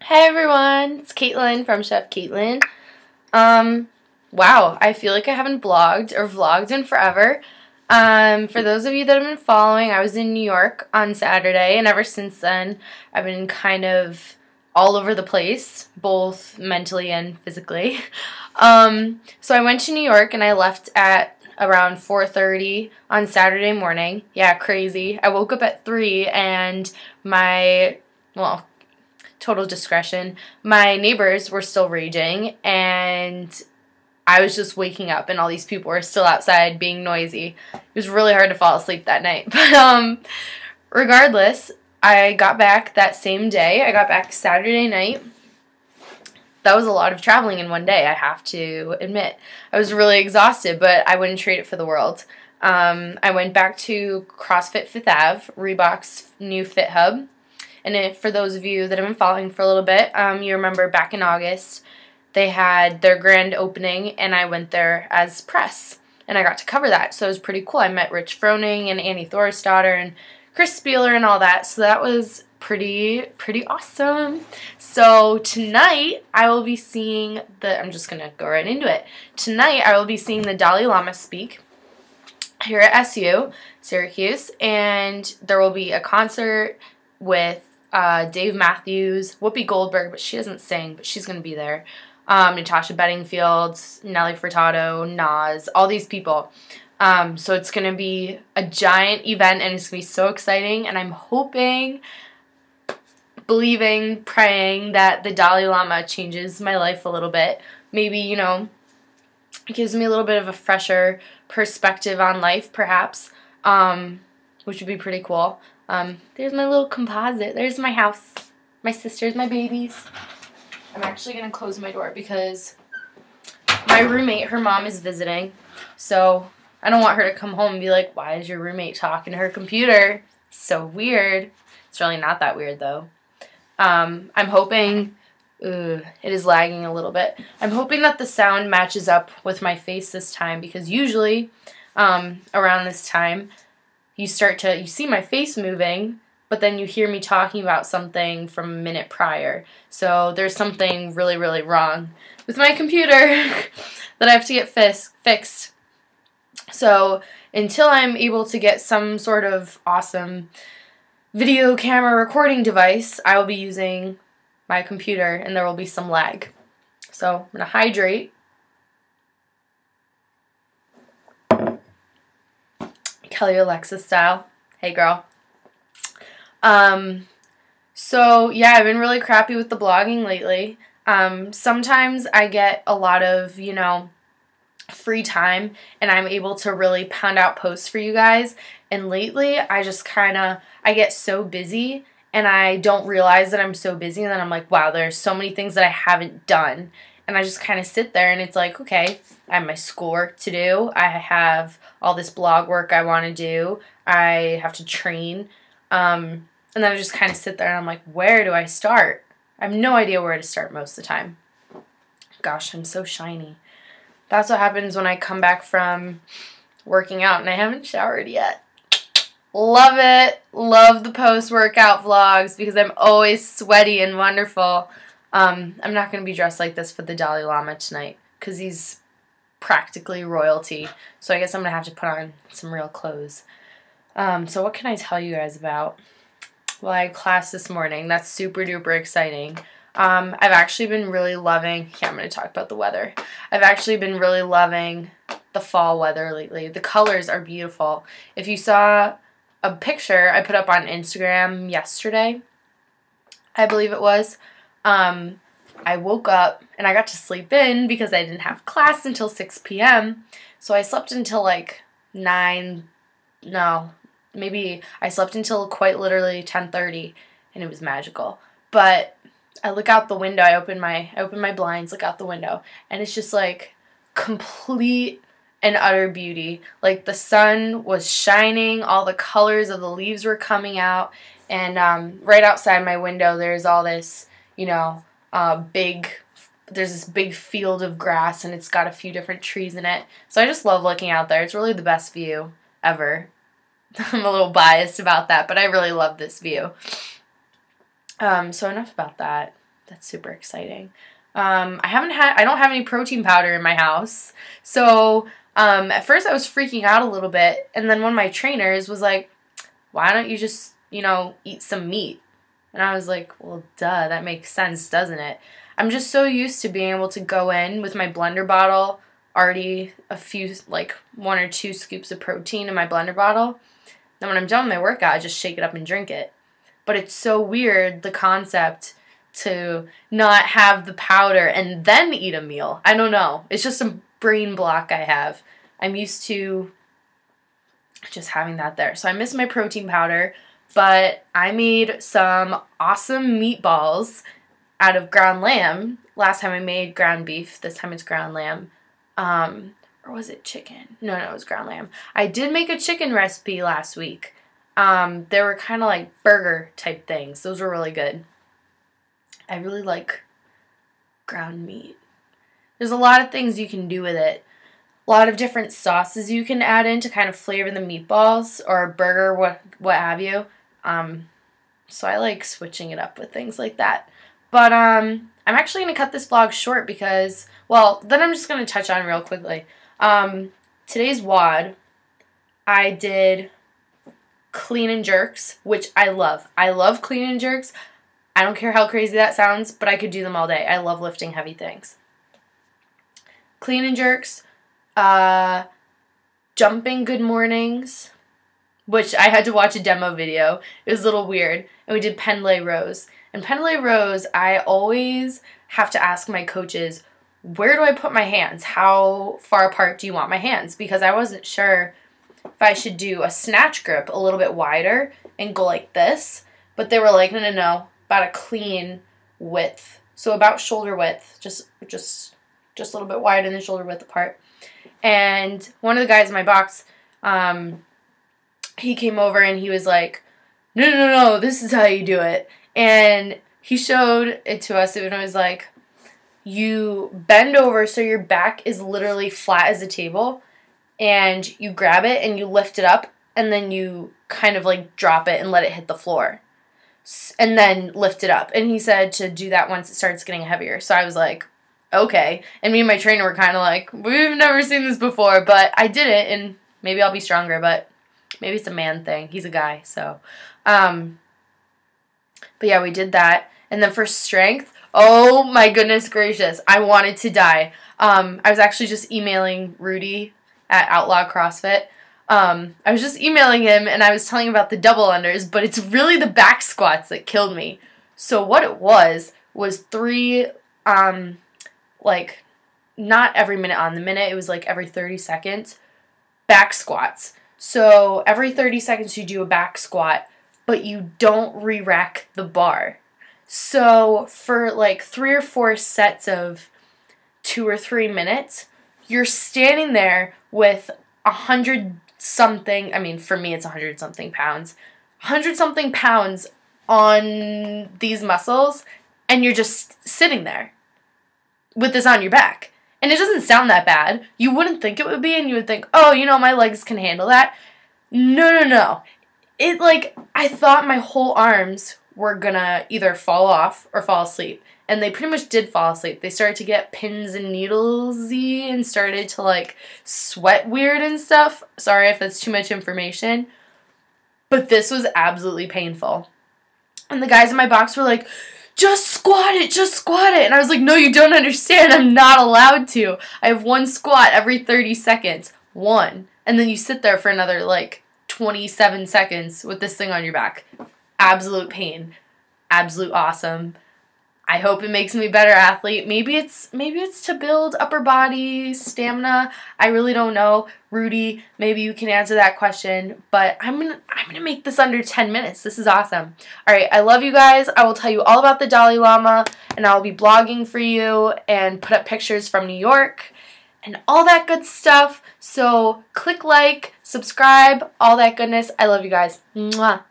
Hey everyone, it's Caitlin from Chef Caitlin. Um, wow, I feel like I haven't blogged or vlogged in forever. For those of you that have been following, I was in New York on Saturday, and ever since then, I've been kind of all over the place, both mentally and physically. So I went to New York and I left at around 4:30 on Saturday morning. Yeah, crazy. I woke up at 3 and well, total discretion, my neighbors were still raging, and I was just waking up, and all these people were still outside being noisy. It was really hard to fall asleep that night. But regardless, I got back that same day. I got back Saturday night. That was a lot of traveling in one day, I have to admit. I was really exhausted, but I wouldn't trade it for the world. I went back to CrossFit Fifth Ave, Reebok's new Fit Hub. And for those of you that have been following for a little bit, you remember back in August, they had their grand opening, and I went there as press. And I got to cover that, so it was pretty cool. I met Rich Froning and Annie Thorisdottir and Chris Spieler and all that, so that was pretty awesome. So tonight, I will be seeing I'm just going to go right into it. Tonight, I will be seeing the Dalai Lama speak here at SU, Syracuse, and there will be a concert with Dave Matthews, Whoopi Goldberg, but she doesn't sing, but she's going to be there. Natasha Bedingfield, Nelly Furtado, Nas, all these people. So it's going to be a giant event, and it's going to be so exciting, and I'm hoping, believing, praying that the Dalai Lama changes my life a little bit. Maybe, it gives me a little bit of a fresher perspective on life, perhaps, which would be pretty cool. There's my little composite. There's my house, my sisters, my babies. I'm actually going to close my door because my roommate, her mom is visiting, so I don't want her to come home and be like, why is your roommate talking to her computer? So weird. It's really not that weird, though. I'm hoping, it is lagging a little bit. I'm hoping that the sound matches up with my face this time, because usually around this time, you see my face moving, but then you hear me talking about something from a minute prior. So there's something really, really wrong with my computer that I have to get fixed. So until I'm able to get some sort of awesome video camera recording device, I will be using my computer, and there will be some lag. So I'm going to hydrate. Kelly Alexa style. Hey, girl. So yeah, I've been really crappy with the blogging lately. Sometimes I get a lot of, free time, and I'm able to really pound out posts for you guys. And lately, I just I get so busy, and I don't realize that I'm so busy, and then I'm like, wow, there's so many things that I haven't done. And I just kind of sit there, and it's like, okay, I have my schoolwork to do. I have all this blog work I want to do. I have to train. And then I just kind of sit there, and I'm like, where do I start? I have no idea where to start most of the time. Gosh, I'm so shiny. That's what happens when I come back from working out, and I haven't showered yet. Love it. Love the post-workout vlogs because I'm always sweaty and wonderful. I'm not going to be dressed like this for the Dalai Lama tonight because he's practically royalty. So I guess I'm going to have to put on some real clothes. So what can I tell you guys about? Well, I had class this morning. That's super duper exciting. I've actually been really loving, I'm going to talk about the weather. I've actually been really loving the fall weather lately. The colors are beautiful. If you saw a picture I put up on Instagram yesterday, I believe it was, I woke up and I got to sleep in because I didn't have class until 6 p.m. So I slept until like 9, no, maybe I slept until quite literally 10:30, and it was magical. But I look out the window, I open my blinds, look out the window, and it's just like complete and utter beauty. Like the sun was shining, all the colors of the leaves were coming out, and right outside my window there's all this, there's this big field of grass, and it's got a few different trees in it. So I just love looking out there. It's really the best view ever. I'm a little biased about that, but I really love this view. So enough about that. that's super exciting. I don't have any protein powder in my house. So, at first I was freaking out a little bit, and then one of my trainers was like, why don't you just, eat some meat? And I was like, well, duh, that makes sense, doesn't it? I'm just so used to being able to go in with my blender bottle, already a few, like 1 or 2 scoops of protein in my blender bottle. Then when I'm done with my workout, I just shake it up and drink it. But it's so weird, the concept to not have the powder and then eat a meal. I don't know. It's just a brain block I have. I'm used to just having that there. So I miss my protein powder, but I made some awesome meatballs out of ground lamb. Last time I made ground beef. This time it's ground lamb. Or was it chicken? No, it was ground lamb. I did make a chicken recipe last week. They were kind of like burger type things. Those were really good. I really like ground meat. There's a lot of things you can do with it. A lot of different sauces you can add in to kind of flavor the meatballs or a burger, what have you. So I like switching it up with things like that. But I'm actually going to cut this vlog short because, well, then I'm just going to touch on real quickly. Today's WOD, I did clean and jerks, which I love. I love clean and jerks. I don't care how crazy that sounds, but I could do them all day. I love lifting heavy things. Clean and jerks, jumping good mornings, which I had to watch a demo video. It was a little weird. And we did pendlay rows. And pendlay rows, I always have to ask my coaches, where do I put my hands? How far apart do you want my hands? Because I wasn't sure if I should do a snatch grip a little bit wider and go like this. But they were like, no, about a clean width. So about shoulder width, just a little bit wider than shoulder width apart. And one of the guys in my box, he came over and he was like, no, this is how you do it. And he showed it to us, and it was like, you bend over so your back is literally flat as a table, and you grab it and you lift it up, and then you kind of like drop it and let it hit the floor, and then lift it up. And he said to do that once it starts getting heavier. So I was like, okay. And me and my trainer were kind of like, we've never seen this before, but I did it, and maybe I'll be stronger, but maybe it's a man thing. He's a guy, so. But yeah, we did that. And then for strength, oh my goodness gracious, I wanted to die. I was actually just emailing Rudy at Outlaw CrossFit. I was just emailing him, and I was telling him about the double unders, but it's really the back squats that killed me. So what it was 3, like, not every minute on the minute, it was like every 30 seconds, back squats. So every 30 seconds you do a back squat, but you don't re-rack the bar. So for like 3 or 4 sets of 2 or 3 minutes, you're standing there with 100-something, I mean, for me it's 100-something pounds, 100-something pounds on these muscles, and you're just sitting there with this on your back. And it doesn't sound that bad. You wouldn't think it would be, and you would think, oh, my legs can handle that. No. It, like, I thought my whole arms were gonna either fall off or fall asleep. And they pretty much did fall asleep. They started to get pins and needles-y and started to, like, sweat weird and stuff. Sorry if that's too much information. But this was absolutely painful. And the guys in my box were like, just squat it. And I was like, no, you don't understand. I'm not allowed to. I have 1 squat every 30 seconds. 1. And then you sit there for another, like, 27 seconds with this thing on your back. Absolute pain. Absolute awesome. I hope it makes me a better athlete. Maybe it's to build upper body stamina. I really don't know. Rudy, maybe you can answer that question. But I'm gonna make this under 10 minutes. This is awesome. Alright, I love you guys. I will tell you all about the Dalai Lama, and I'll be blogging for you and put up pictures from New York and all that good stuff. So click like, subscribe, all that goodness. I love you guys. Mwah.